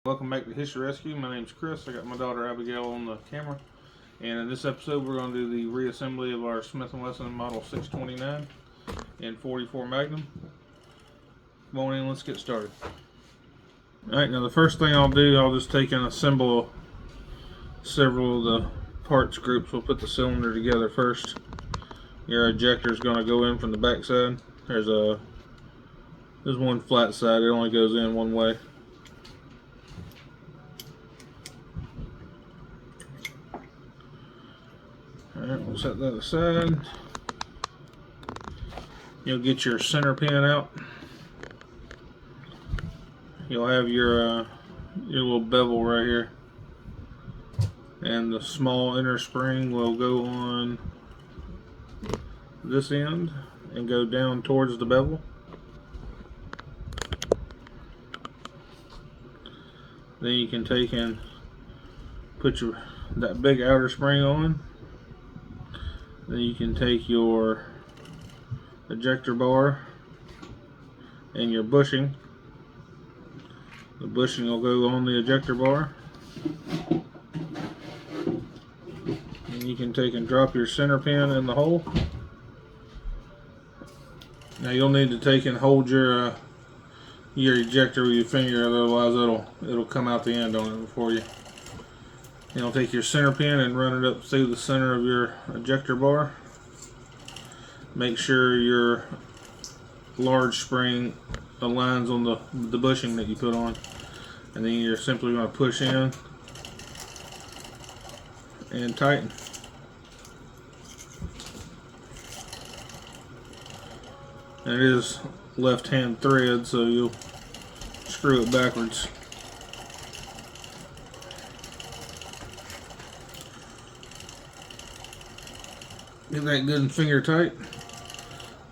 Welcome back to History Rescue. My name's Chris. I got my daughter Abigail on the camera. And in this episode we're going to do the reassembly of our Smith & Wesson Model 629 and 44 Magnum. Come on in, let's get started. Alright, now the first thing I'll do, I'll just take and assemble several of the parts groups. We'll put the cylinder together first. Your ejector is going to go in from the back side. There's one flat side, it only goes in one way. Alright, we'll set that aside. You'll get your center pin out. You'll have your little bevel right here. And the small inner spring will go on this end and go down towards the bevel. Then you can take and put that big outer spring on. Then you can take your ejector bar and your bushing. The bushing will go on the ejector bar. And you can take and drop your center pin in the hole. Now you'll need to take and hold your ejector with your finger, otherwise it'll come out the end on it before you. You'll take your center pin and run it up through the center of your ejector bar. Make sure your large spring aligns on the bushing that you put on. And then you're simply going to push in and tighten. And it is left-hand thread, so you'll screw it backwards. Get that good and finger tight.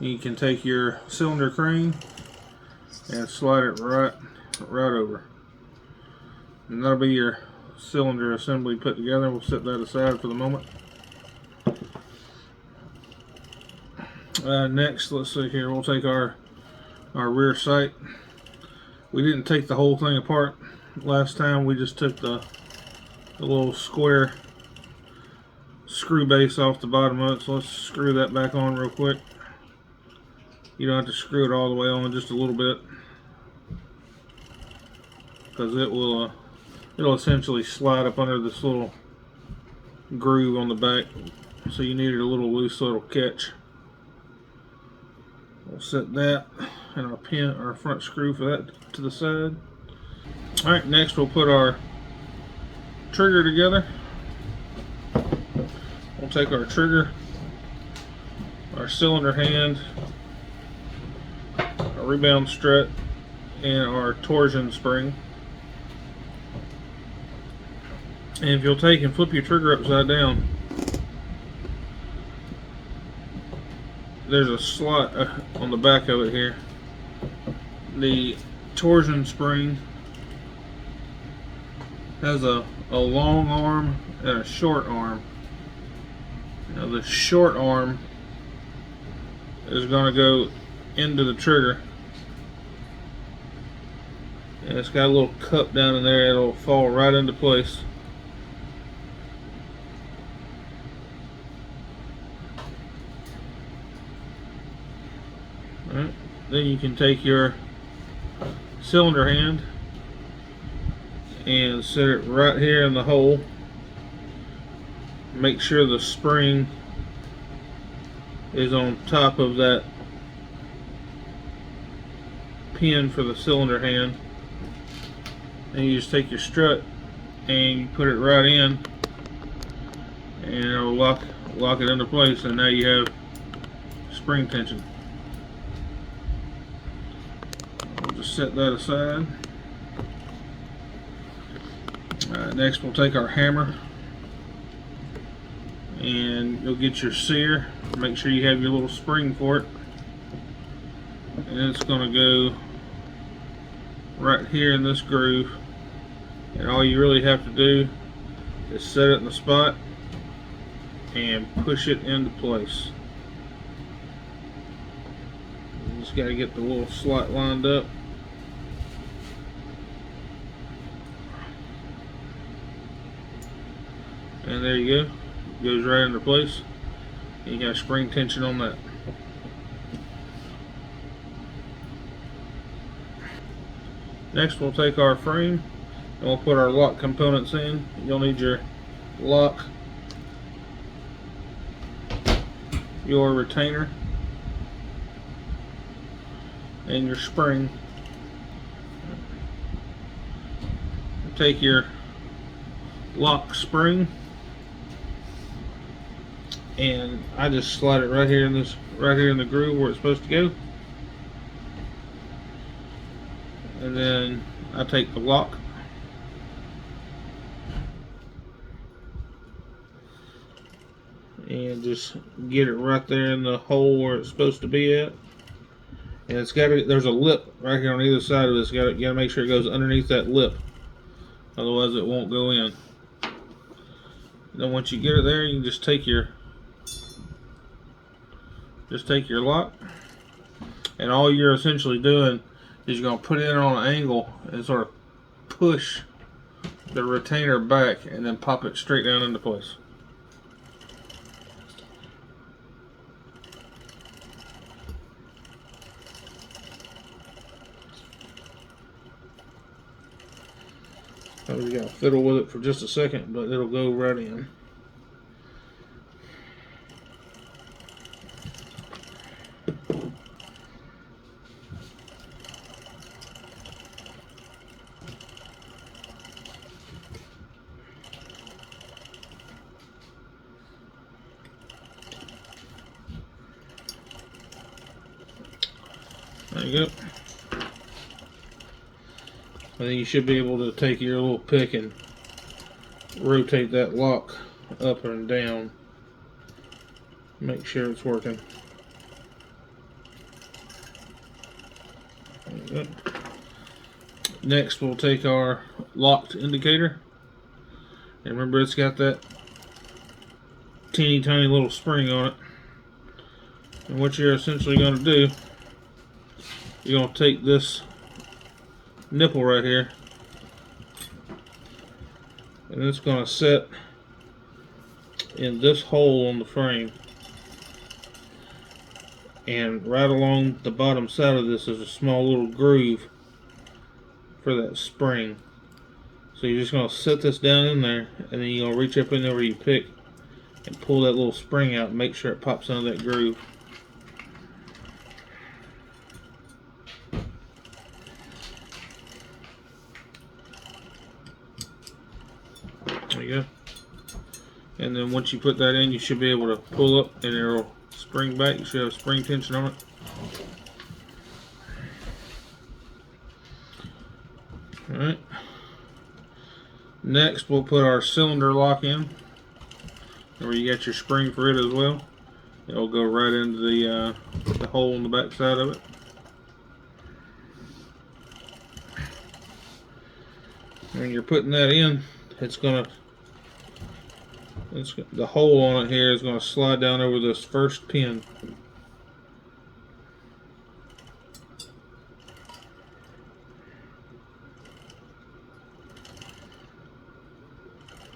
You can take your cylinder crane and slide it right over. And that'll be your cylinder assembly put together. We'll set that aside for the moment. Next, let's see here, we'll take our rear sight. We didn't take the whole thing apart last time. We just took the little square screw base off the bottom of it, so let's screw that back on real quick. You don't have to screw it all the way on, just a little bit, because it'll essentially slide up under this little groove on the back, so you need it a little loose so it'll catch. We'll set that and our pin, our front screw for that to the side. Alright, next we'll put our trigger together. We'll take our trigger, our cylinder hand, our rebound strut, and our torsion spring. And if you'll take and flip your trigger upside down, there's a slot on the back of it here. The torsion spring has a long arm and a short arm. Now the short arm is going to go into the trigger, and it's got a little cup down in there. It'll fall right into place. Alright, then you can take your cylinder hand and set it right here in the hole. Make sure the spring is on top of that pin for the cylinder hand. And you just take your strut and you put it right in, and it'll lock it into place, and now you have spring tension. We'll just set that aside. Next we'll take our hammer, and you'll get your sear. Make sure you have your little spring for it, and it's going to go right here in this groove. And all you really have to do is set it in the spot and push it into place. You just got to Just got to get the little slot lined up. And there you go. Goes right into place. You got spring tension on that. Next we'll take our frame and we'll put our lock components in. You'll need your lock, your retainer, and your spring. Take your lock spring and I just slide it right here in the groove where it's supposed to go. And then I take the lock and just get it right there in the hole where it's supposed to be at. And it's got to, there's a lip right here on either side of this. You got to make sure it goes underneath that lip, otherwise it won't go in. And then once you get it there, you can just take your lock, and all you're essentially doing is you're going to put it in on an angle and sort of push the retainer back and then pop it straight down into place. We got to fiddle with it for just a second, but it'll go right in. There you go. I think you should be able to take your little pick and rotate that lock up and down. Make sure it's working. There you go. Next we'll take our locked indicator. And remember, it's got that teeny tiny little spring on it. And what you're essentially going to do, you're going to take this nipple right here, and it's going to set in this hole on the frame, and right along the bottom side of this is a small little groove for that spring. So you're just going to set this down in there, and then you're going to reach up in there where you pick and pull that little spring out and make sure it pops into that groove. There you go. And then once you put that in, you should be able to pull up and it'll spring back. You should have spring tension on it. Alright. Next we'll put our cylinder lock in, where you got your spring for it as well. It'll go right into the hole in the back side of it. When you're putting that in, the hole on it here is going to slide down over this first pin.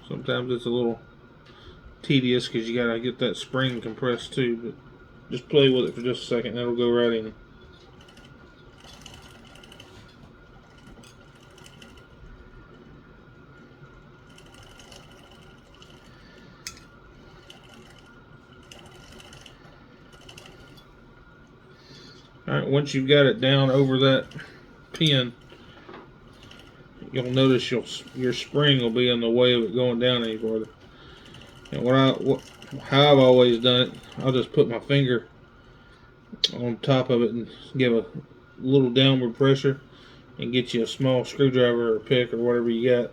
Sometimes it's a little tedious because you got to get that spring compressed too, but just play with it for just a second and it'll go right in. Alright, once you've got it down over that pin, you'll notice your spring will be in the way of it going down any further. And how I've always done it, I'll just put my finger on top of it and give a little downward pressure and get you a small screwdriver or pick or whatever you got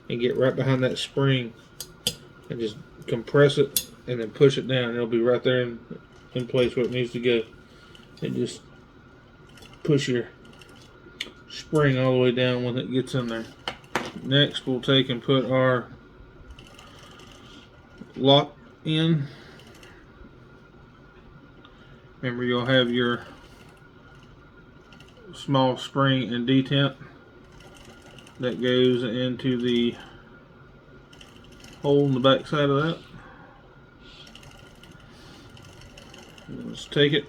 and get right behind that spring and just compress it and then push it down. It'll be right there in place where it needs to go. And just push your spring all the way down when it gets in there. Next we'll take and put our lock in. Remember, you'll have your small spring and detent that goes into the hole in the back side of that. Let's take it.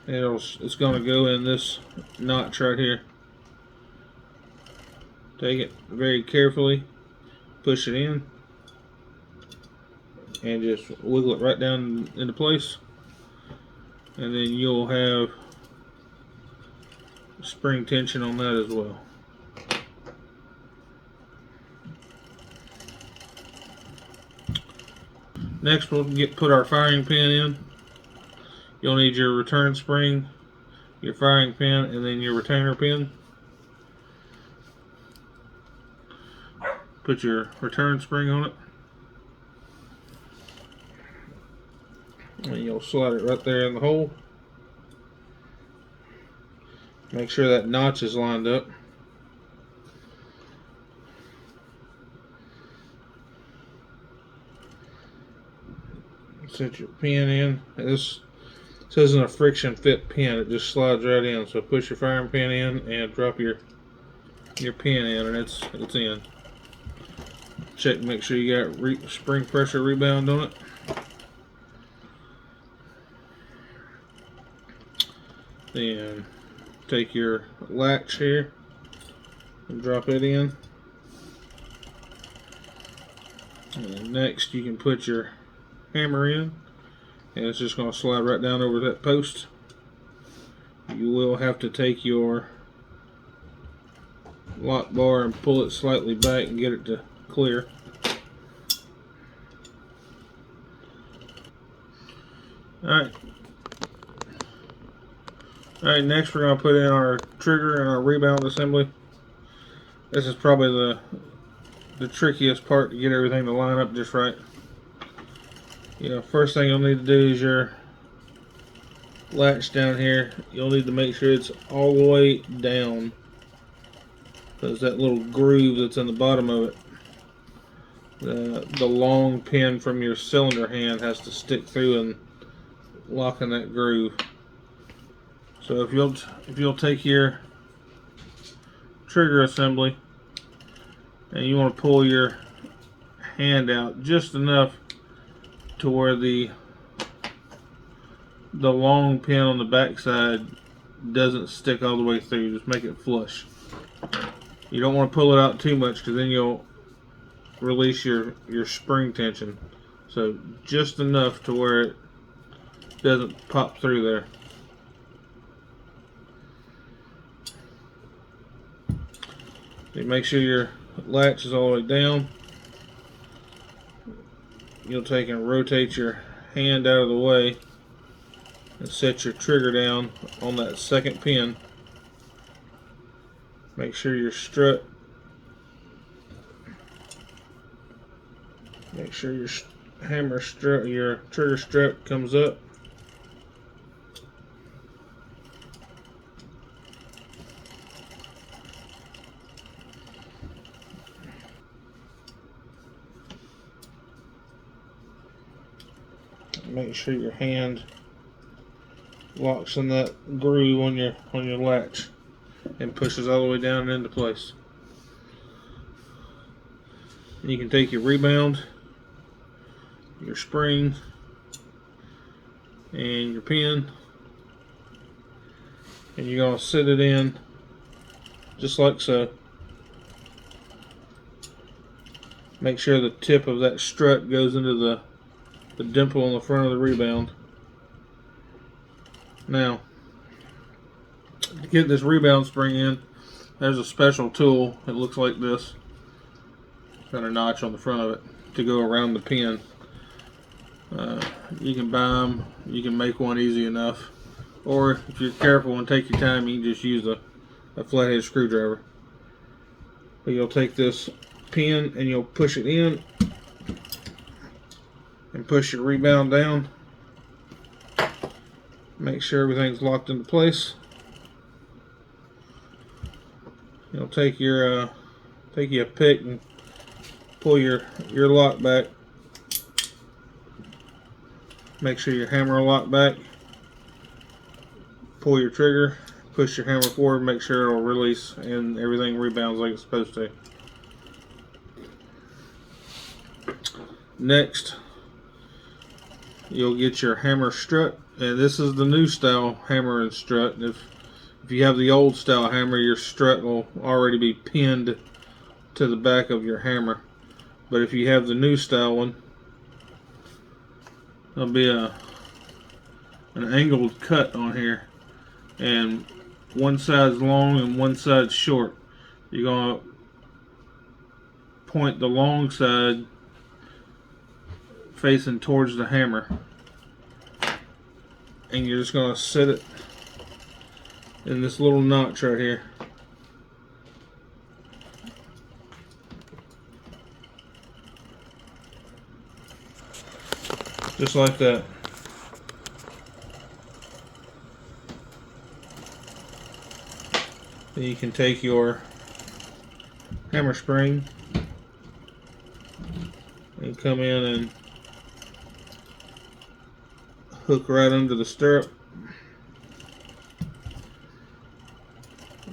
It's going to go in this notch right here. Take it very carefully, push it in, and just wiggle it right down into place. And then you'll have spring tension on that as well. Next, we'll put our firing pin in. You'll need your return spring, your firing pin, and then your retainer pin. Put your return spring on it. And you'll slide it right there in the hole. Make sure that notch is lined up. Set your pin in. This isn't a friction fit pin, it just slides right in. So push your firing pin in and drop your pin in, and it's in. Check, make sure you got spring pressure rebound on it. Then take your latch here and drop it in. And next you can put your hammer in, and it's just going to slide right down over that post. You will have to take your lock bar and pull it slightly back and get it to clear. Alright, next we're going to put in our trigger and our rebound assembly. This is probably the trickiest part to get everything to line up just right. First thing you'll need to do is your latch down here. You'll need to make sure it's all the way down, because that little groove that's in the bottom of it, the long pin from your cylinder hand has to stick through and lock in that groove. So if you'll take your trigger assembly and you want to pull your hand out just enough to where the long pin on the back side doesn't stick all the way through, just make it flush. You don't want to pull it out too much, because then you'll release your spring tension. So just enough to where it doesn't pop through there. You make sure your latch is all the way down. You'll take and rotate your hand out of the way and set your trigger down on that second pin. Make sure your strut, make sure your hammer strut, your trigger strap comes up. Make sure your hand locks in that groove on your latch and pushes all the way down and into place. And you can take your rebound, your spring, and your pin, and you're going to sit it in just like so. Make sure the tip of that strut goes into the dimple on the front of the rebound. Now, to get this rebound spring in, there's a special tool. It looks like this. It's got a notch on the front of it to go around the pin. You can buy them. You can make one easy enough. Or if you're careful and take your time, you can just use a flathead screwdriver. But you'll take this pin and you'll push it in and push your rebound down. Make sure everything's locked into place. You'll take your pick and pull your lock back. Make sure your hammer will lock back. Pull your trigger, push your hammer forward, make sure it'll release and everything rebounds like it's supposed to. Next, you'll get your hammer strut, and this is the new style hammer and strut. If you have the old style hammer, your strut will already be pinned to the back of your hammer. But if you have the new style one, there'll be an angled cut on here, and one side's long and one side's short. You're going to point the long side facing towards the hammer, and you're just going to set it in this little notch right here. Just like that. Then you can take your hammer spring and come in and hook right under the stirrup.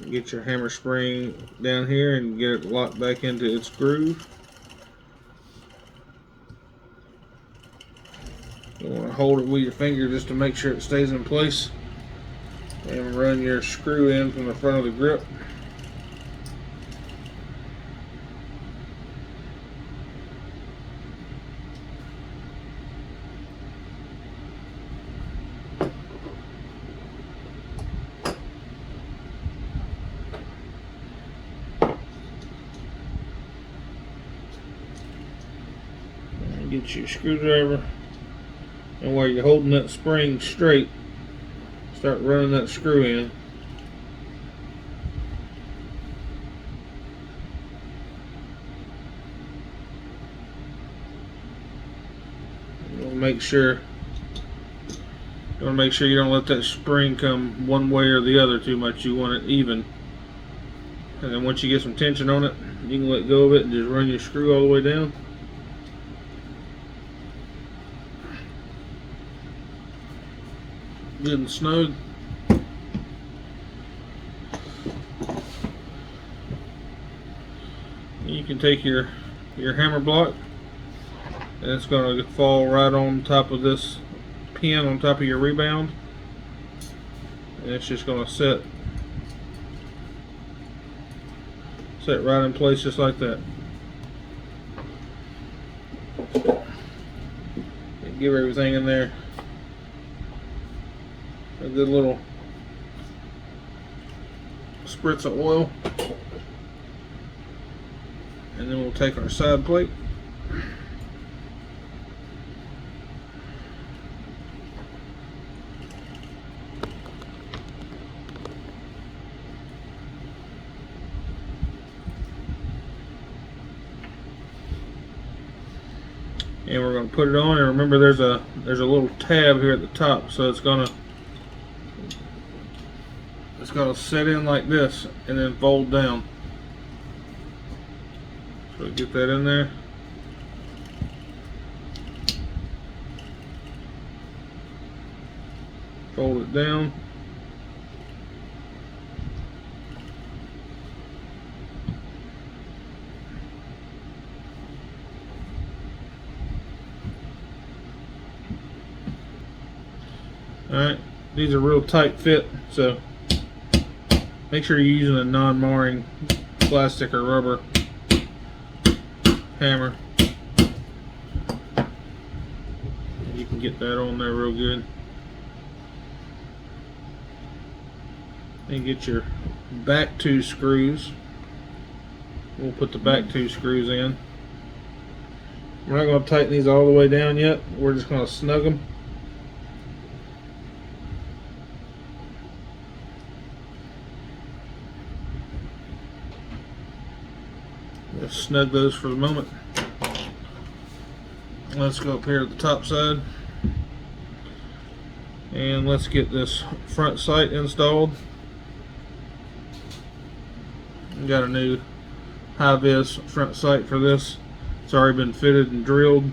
Get your hammer spring down here and get it locked back into its groove. You want to hold it with your finger just to make sure it stays in place, and run your screw in from the front of the grip. And get your screwdriver, and while you're holding that spring straight, start running that screw in. You want to make sure you don't let that spring come one way or the other too much. You want it even. And then once you get some tension on it, you can let go of it and just run your screw all the way down. Good and snug. You can take your hammer block, and it's going to fall right on top of this pin on top of your rebound, and it's just going to set right in place just like that. And give everything in there a good little spritz of oil, and then we'll take our side plate and we're going to put it on. And remember, there's a little tab here at the top, so it's going to set in like this and then fold down. So get that in there. Fold it down. Alright, these are real tight fit, so make sure you're using a non-marring plastic or rubber hammer. You can get that on there real good. And get your back two screws. We'll put the back two screws in. We're not going to tighten these all the way down yet. We're just going to snug them. Just snug those for the moment. Let's go up here to the top side, and let's get this front sight installed. Got a new high-vis front sight for this. It's already been fitted and drilled.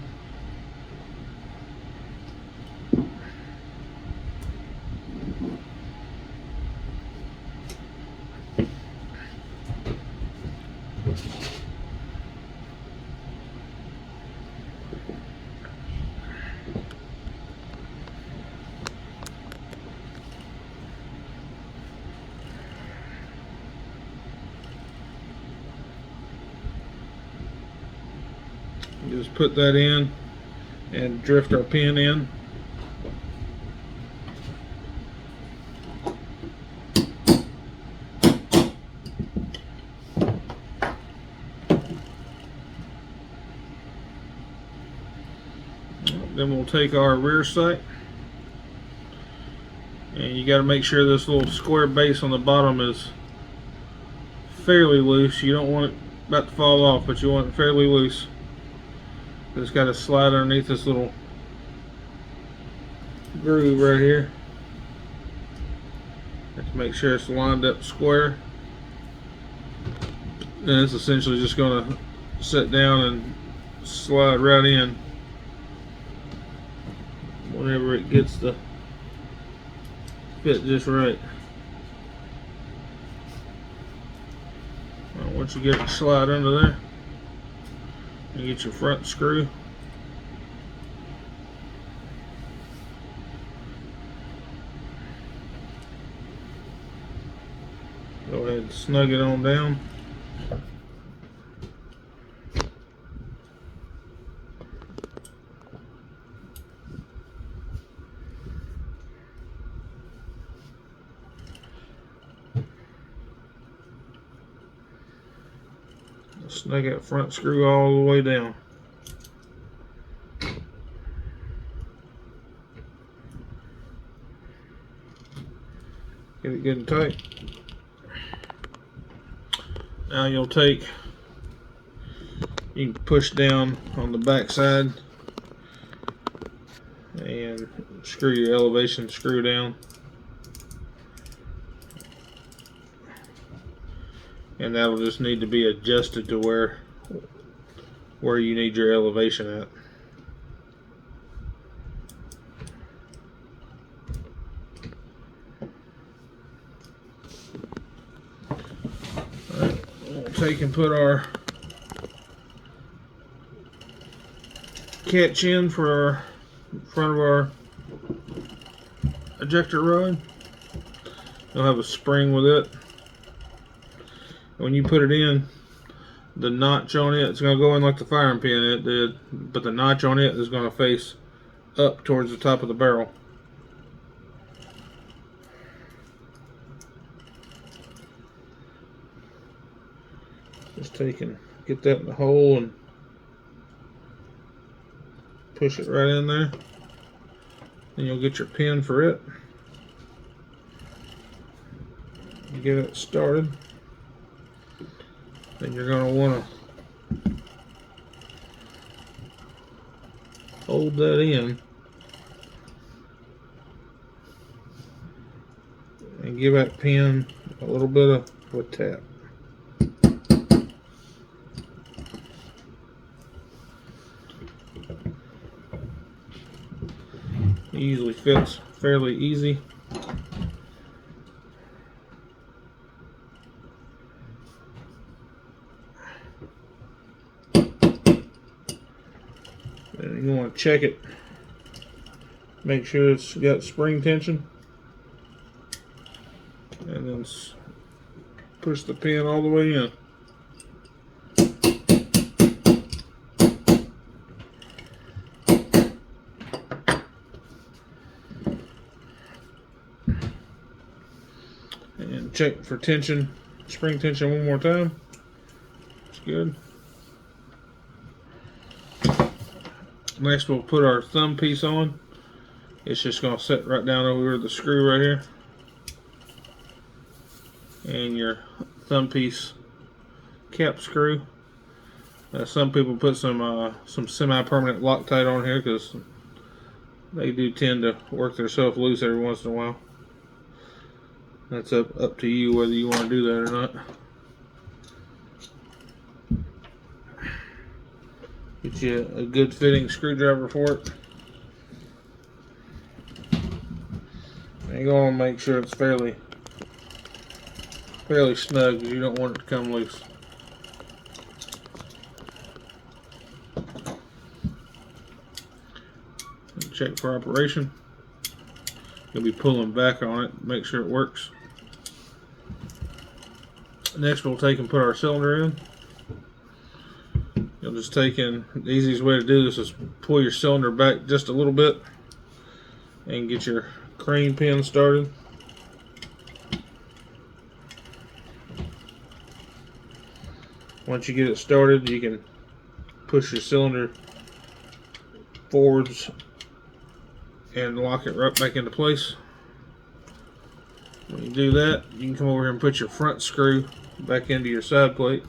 Just put that in and drift our pin in. Then we'll take our rear sight, and you got to make sure this little square base on the bottom is fairly loose. You don't want it about to fall off, but you want it fairly loose. It's got to slide underneath this little groove right here. Have to make sure it's lined up square. And it's essentially just going to sit down and slide right in whenever it gets to fit just right. Well, once you get it slide under there, you get your front screw. Go ahead and snug it on down. Snug that front screw all the way down. Get it good and tight. Now you can push down on the back side and screw your elevation screw down. And that'll just need to be adjusted to where you need your elevation at. Alright, we'll take and put our catch in for our front of our ejector rod. You'll have a spring with it. When you put it in, the notch on it's going to go in like the firing pin it did, but the notch on it is going to face up towards the top of the barrel. Just take and get that in the hole and push it right in there. Then you'll get your pin for it. Get it started. Then you're going to want to hold that in and give that pin a little bit of a tap. It usually fits fairly easy. You want to check it, make sure it's got spring tension, and then push the pin all the way in. And check for tension, spring tension one more time. It's good. Next we'll put our thumb piece on. It's just going to sit right down over the screw right here. And your thumb piece cap screw. Some people put some semi-permanent Loctite on here because they do tend to work themselves loose every once in a while. That's up to you whether you want to do that or not. Get you a good fitting screwdriver for it. And you're going to make sure it's fairly snug because you don't want it to come loose. And check for operation. You'll be pulling back on it, make sure it works. Next we'll take and put our cylinder in. You'll just take in, the easiest way to do this is pull your cylinder back just a little bit and get your crane pin started. Once you get it started, you can push your cylinder forwards and lock it right back into place. When you do that, you can come over here and put your front screw back into your side plate.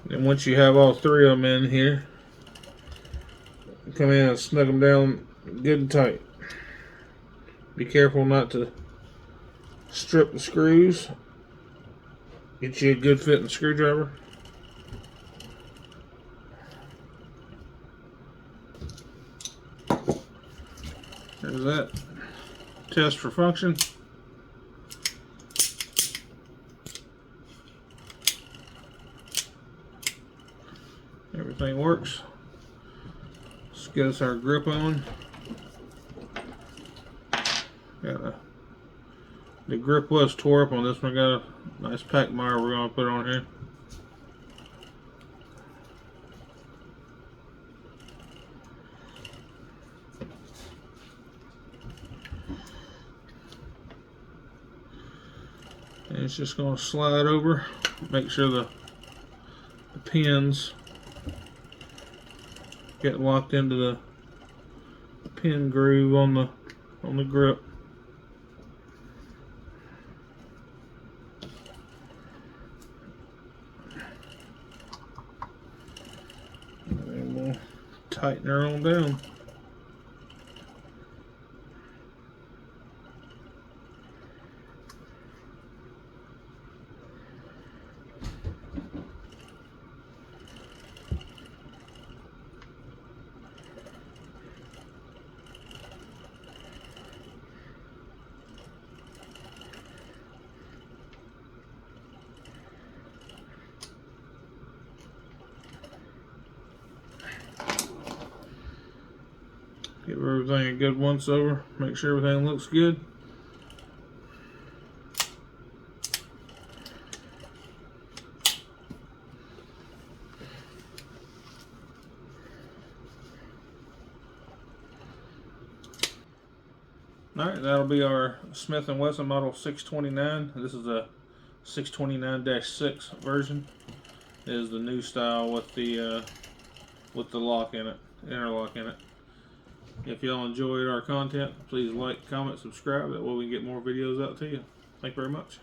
And once you have all three of them in here, come in and snug them down good and tight. Be careful not to strip the screws. Get you a good fitting screwdriver. There's that. Test for function. Everything works. Let's get us our grip on. The grip was tore up on this one. Got a nice pack mire we're going to put on here. And it's just going to slide over. Make sure the pins get locked into the pin groove on the grip. And we'll tighten her on down. Give everything a good once over. Make sure everything looks good. Alright, that'll be our Smith & Wesson model 629. This is a 629-6 version. It is the new style with the lock in it, interlock in it. If y'all enjoyed our content, please like, comment, subscribe. That way we can get more videos out to you. Thank you very much.